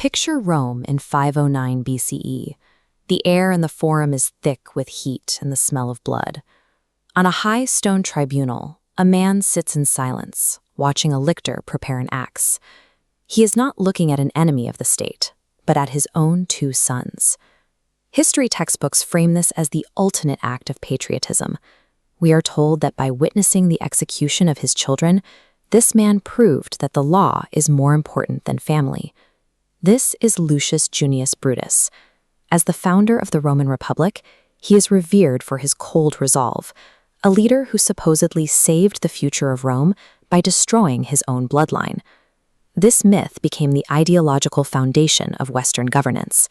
Picture Rome in 509 BCE. The air in the forum is thick with heat and the smell of blood. On a high stone tribunal, a man sits in silence, watching a lictor prepare an axe. He is not looking at an enemy of the state, but at his own two sons. History textbooks frame this as the ultimate act of patriotism. We are told that by witnessing the execution of his children, this man proved that the law is more important than family. This is Lucius Junius Brutus. As the founder of the Roman Republic, he is revered for his cold resolve, a leader who supposedly saved the future of Rome by destroying his own bloodline. This myth became the ideological foundation of Western governance.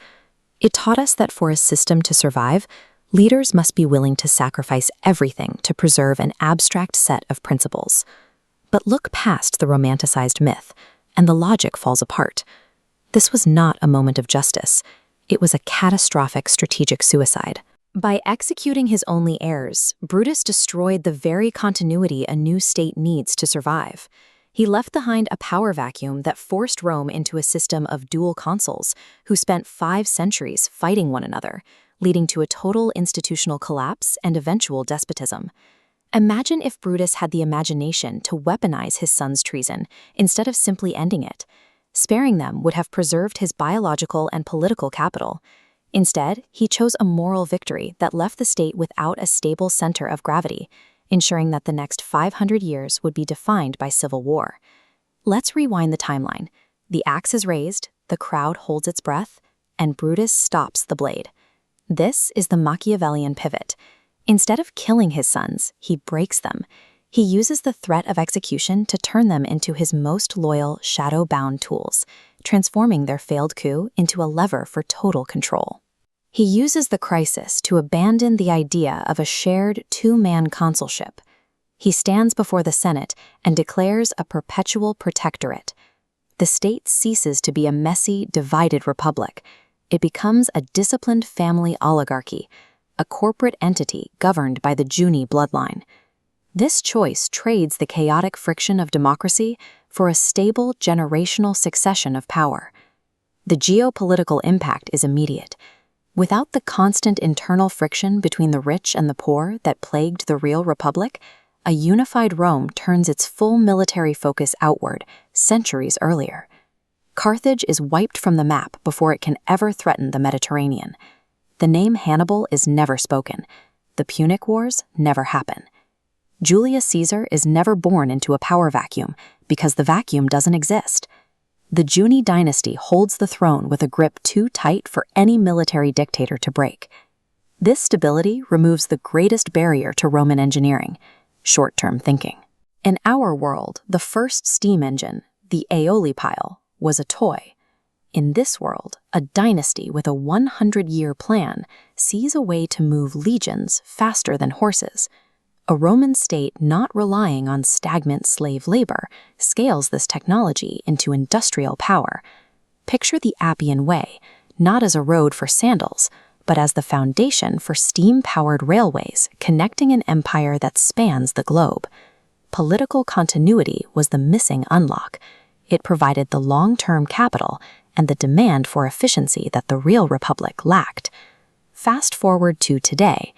It taught us that for a system to survive, leaders must be willing to sacrifice everything to preserve an abstract set of principles. But look past the romanticized myth, and the logic falls apart. This was not a moment of justice. It was a catastrophic strategic suicide. By executing his only heirs, Brutus destroyed the very continuity a new state needs to survive. He left behind a power vacuum that forced Rome into a system of dual consuls who spent 5 centuries fighting one another, leading to a total institutional collapse and eventual despotism. Imagine if Brutus had the imagination to weaponize his son's treason instead of simply ending it. Sparing them would have preserved his biological and political capital. Instead, he chose a moral victory that left the state without a stable center of gravity, ensuring that the next 500 years would be defined by civil war. Let's rewind the timeline. The axe is raised, the crowd holds its breath, and Brutus stops the blade. This is the Machiavellian pivot. Instead of killing his sons, he breaks them. He uses the threat of execution to turn them into his most loyal, shadow-bound tools, transforming their failed coup into a lever for total control. He uses the crisis to abandon the idea of a shared two-man consulship. He stands before the Senate and declares a perpetual protectorate. The state ceases to be a messy, divided republic. It becomes a disciplined family oligarchy, a corporate entity governed by the Juni bloodline. This choice trades the chaotic friction of democracy for a stable generational succession of power. The geopolitical impact is immediate. Without the constant internal friction between the rich and the poor that plagued the real republic, a unified Rome turns its full military focus outward centuries earlier. Carthage is wiped from the map before it can ever threaten the Mediterranean. The name Hannibal is never spoken. The Punic Wars never happen. Julius Caesar is never born into a power vacuum because the vacuum doesn't exist. The Juni dynasty holds the throne with a grip too tight for any military dictator to break. This stability removes the greatest barrier to Roman engineering: short-term thinking. In our world, the first steam engine, the Aeoli pile, was a toy. In this world, a dynasty with a 100-year plan sees a way to move legions faster than horses. A Roman state not relying on stagnant slave labor scales this technology into industrial power. Picture the Appian Way, not as a road for sandals, but as the foundation for steam-powered railways connecting an empire that spans the globe. Political continuity was the missing unlock. It provided the long-term capital and the demand for efficiency that the real republic lacked. Fast forward to today.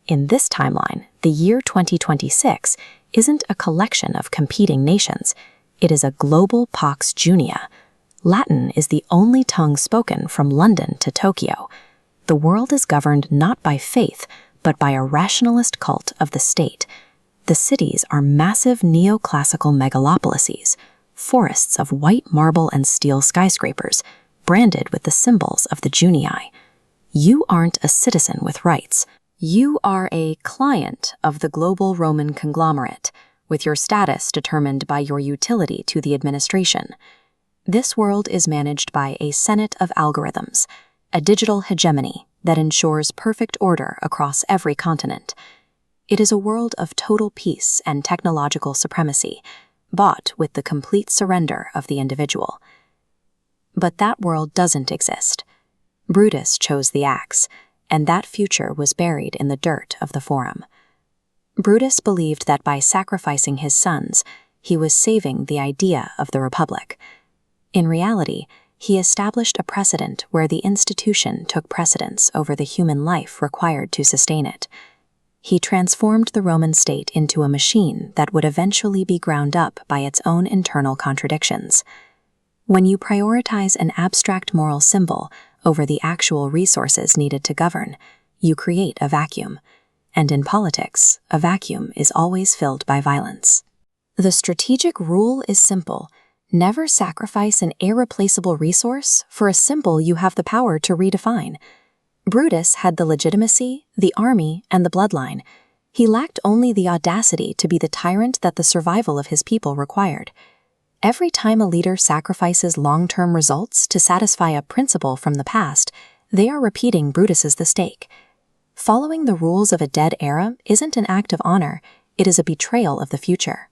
In this timeline, the year 2026 isn't a collection of competing nations. It is a global pax junia. Latin is the only tongue spoken from London to Tokyo. The world is governed not by faith, but by a rationalist cult of the state. The cities are massive neoclassical megalopolises, forests of white marble and steel skyscrapers, branded with the symbols of the Junii. You aren't a citizen with rights. You are a client of the global Roman conglomerate, with your status determined by your utility to the administration. This world is managed by a senate of algorithms, a digital hegemony that ensures perfect order across every continent. It is a world of total peace and technological supremacy, bought with the complete surrender of the individual. But that world doesn't exist. Brutus chose the axe, and that future was buried in the dirt of the Forum. Brutus believed that by sacrificing his sons, he was saving the idea of the Republic. In reality, he established a precedent where the institution took precedence over the human life required to sustain it. He transformed the Roman state into a machine that would eventually be ground up by its own internal contradictions. When you prioritize an abstract moral symbol over the actual resources needed to govern, you create a vacuum. And in politics, a vacuum is always filled by violence. The strategic rule is simple. Never sacrifice an irreplaceable resource for a symbol you have the power to redefine. Brutus had the legitimacy, the army, and the bloodline. He lacked only the audacity to be the tyrant that the survival of his people required. Every time a leader sacrifices long-term results to satisfy a principle from the past, they are repeating Brutus's the stake. Following the rules of a dead era isn't an act of honor, it is a betrayal of the future.